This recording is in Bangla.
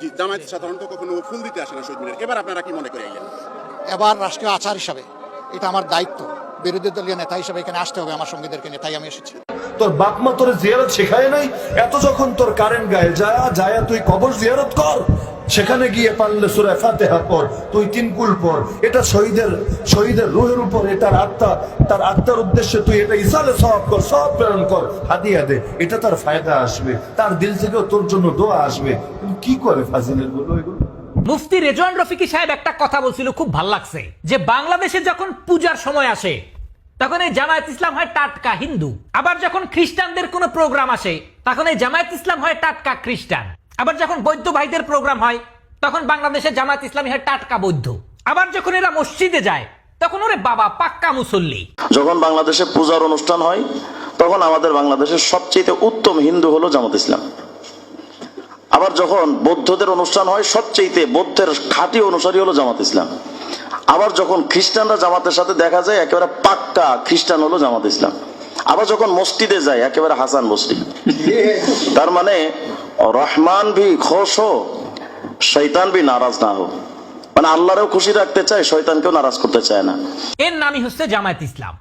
জি, জামায়াত সাধারণত কখনো ফুল দিতে আসে না শহীদ মিনারে, এবার আপনারা কি মনে করে আইলেন? এবার রাষ্ট্রীয় আচার হিসাবে এটা আমার দায়িত্ব, বিরোধী দলীয় নেতা হিসাবে এখানে আসতে হবে আমার সঙ্গীদেরকে নিয়ে, তাই আমি এসেছি। তোর বাপ মা তোর জিয়ারত শেখায় নাই? এত যখন তোর কারেন্ট গায়ে যায় তুই কবর জিয়ারত কর, সেখানে গিয়ে পারলে সূরা ফাতিহা পড়, তুই তিন কুল পড়। এটা শহীদের রূহের উপর, এটার আত্মা, তার আত্মার উদ্দেশ্যে তুই এটা ইসালে সওয়াব কর, সওয়াব প্রেরণ কর, হাদিয়া দে, এটা তার ফায়দা আসবে, তার দিল থেকেও তোর জন্য দোয়া আসবে। কি করে ফাজিলের গুলো এগুলো? মুফতি রেজওয়ান রফিকি সাহেব একটা কথা বলছিল, খুব ভাল লাগছে, যে বাংলাদেশে যখন পূজার সময় আসে তখন এই জামায়াত ইসলাম হয় টাটকা হিন্দু, আবার যখন খ্রিস্টানদের কোনো প্রোগ্রাম আসে তখন এই জামায়াত ইসলাম হয় টাটকা খ্রিস্টান, আবার যখন বৌদ্ধ ভাইদের প্রোগ্রাম হয় তখন বাংলাদেশে জামায়াত ইসলামী হয় টাটকা বৌদ্ধ, আবার যখন এরা মসজিদে যায় তখন ওরে বাবা পাক্কা মুসল্লি। যখন বাংলাদেশে পূজার অনুষ্ঠান হয় তখন আমাদের বাংলাদেশের সবচেয়ে উত্তম হিন্দু হলো জামাত ইসলাম। আবার যখন বৌদ্ধদের অনুষ্ঠান হয় সবচেয়ে বৌদ্ধের খাঁটি অনুসারী হলো জামাত ইসলাম। আবার যখন খ্রিস্টানরা জামাতের সাথে দেখা যায় একেবারে পাক্কা খ্রিস্টান হলো জামাত ইসলাম। আবার যখন মসজিদে যায় একেবারে হাসান বসরি। তার মানে রহমান ভি খুশ হো শয়তান ভি নারাজ না হো, মানে আল্লাহরেও খুশি রাখতে চায়, শয়তানকেও নারাজ করতে চায় না। এর নামই হচ্ছে জামায়াত ইসলাম।